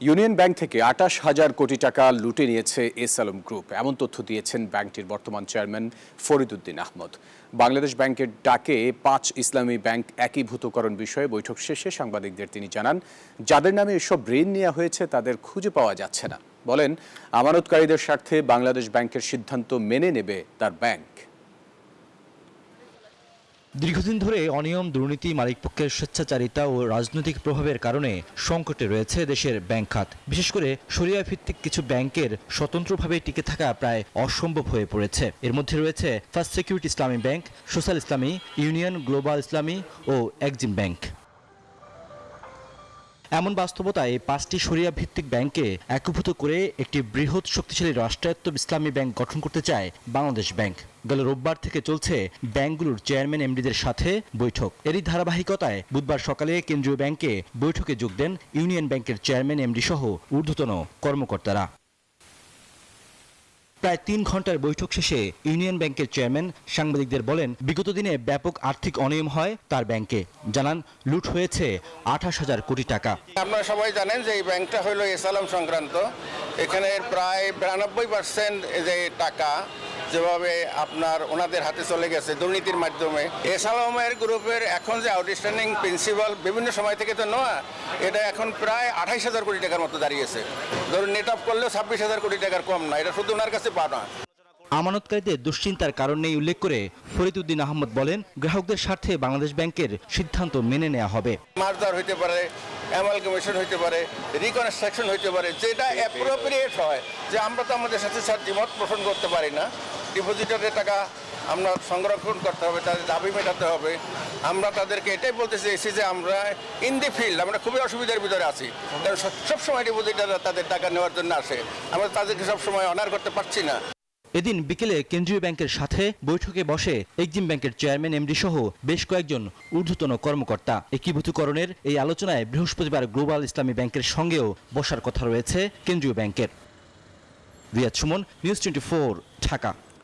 Union bank থেকে ২৮,০০০ কোটি টাকা লুটে নিয়েছে এস আলম গ্রুপ, এমন তথ্য দিয়েছেন ব্যাংকটির বর্তমান চেয়ারম্যান ফরিদউদ্দিন আহমদ। বাংলাদেশ ব্যাংকের ডাকে ৫ ইসলামী ব্যাংক একীভূতকরণ বিষয়ে বৈঠক শেষে সাংবাদিকদের তিনি জানান, যাদের নামে এসব ঋণ নেওয়া হয়েছে তাদের খুঁজে পাওয়া যাচ্ছে না। বলেন, আমানতকারীদের স্বার্থে বাংলাদেশ ব্যাংকের সিদ্ধান্ত মেনে নেবে তার ব্যাংক। দীর্ঘদিন ধরে অনিয়ম, দুর্নীতি, মালিকপক্ষের স্বেচ্ছাচারিতা ও রাজনৈতিক প্রভাবের কারণে সংকটে রয়েছে দেশের ব্যাংক খাত। বিশেষ করে শরিয়া ভিত্তিক কিছু ব্যাংকের স্বতন্ত্রভাবে টিকে থাকা প্রায় অসম্ভব হয়ে পড়েছে। এর মধ্যে রয়েছে ফার্স্ট সিকিউরিটি ইসলামী ব্যাংক, সোশ্যাল ইসলামী, ইউনিয়ন গ্লোবাল ইসলামী ও এক্সিম ব্যাংক। এমন বাস্তবতায় ৫টি শরিয়া ভিত্তিক ব্যাংকে একীভূত করে একটি বৃহৎ শক্তিশালী রাষ্ট্রায়ত্ত ইসলামী ব্যাংক গঠন করতে চায় বাংলাদেশ ব্যাংক। গেল রোববার থেকে চলছে ব্যাংকগুলোর চেয়ারম্যান এমডিদের সাথে বৈঠক। এরই ধারাবাহিকতায় বুধবার সকালে কেন্দ্রীয় ব্যাংকে বৈঠকে যোগ দেন ইউনিয়ন ব্যাংকের চেয়ারম্যান এমডি সহ ঊর্ধ্বতন কর্মকর্তারা। প্রায় ৩ ঘন্টার বৈঠক শেষে ইউনিয়ন ব্যাংকের চেয়ারম্যান সাংবাদিকদের বলেন, বিগত দিনে ব্যাপক আর্থিক অনিয়ম হয় তার ব্যাংকে। জানান, লুট হয়েছে ২৮,০০০ কোটি টাকা। আপনারা সবাই জানেন যে এই ব্যাংকটা হলো এস আলম সংক্রান্ত। এখানে প্রায় ৯২% যে টাকা যেভাবে আপনার ওনাদের হাতে চলে গেছে দুর্নীতির মাধ্যমে। এস আলমের গ্রুপের এখন যে আউটস্ট্যান্ডিং প্রিন্সিপাল বিভিন্ন সময় থেকে তো নেওয়া, এটা এখন প্রায় ২৮,০০০ কোটি টাকার মতো দাঁড়িয়েছে। ধরুন নেট অফ করলেও ২৬,০০০ কোটি টাকার কম না, এটা শুধু ওনার কাছে পাওয়া। আমানতকারীদের দুশ্চিন্তার কারণ নেই উল্লেখ করে ফরিদউদ্দিন আহমদ বলেন, গ্রাহকদের স্বার্থে বাংলাদেশ ব্যাংকের সিদ্ধান্ত মেনে নেওয়া হবে। মার্জার হইতে পারে, অ্যামালগামেশন হইতে পারে, রিকনস্ট্রাকশন হইতে পারে, যেটা অ্যাপ্রোপ্রিয়েট হয়। যে আমরা তো আমাদের সাথে দ্বিমত পোষণ করতে পারি না। ডিপোজিটরের টাকা আমরা সংরক্ষণ করতে হবে, তাদের দাবি মেটাতে হবে। আমরা তাদেরকে এটাই বলতে চেয়েছি যে আমরা ইন দি ফিল্ড আমরা খুবই অসুবিধার ভিতরে আছি, কারণ সবসময় ডিপোজিটররা তাদের টাকা নেওয়ার জন্য আসে, আমরা তাদেরকে সবসময় অনার করতে পারছি না। এদিন বিকেলে কেন্দ্রীয় ব্যাংকের সাথে বৈঠকে বসে এক্সিম ব্যাংকের চেয়ারম্যান এমডি সহ বেশ কয়েকজন ঊর্ধ্বতন কর্মকর্তা। একীভূতকরণের এই আলোচনায় বৃহস্পতিবার গ্লোবাল ইসলামী ব্যাংকের সঙ্গেও বসার কথা রয়েছে কেন্দ্রীয় ব্যাংকের। রিয়াদ সুমন, নিউজ 24, ঢাকা।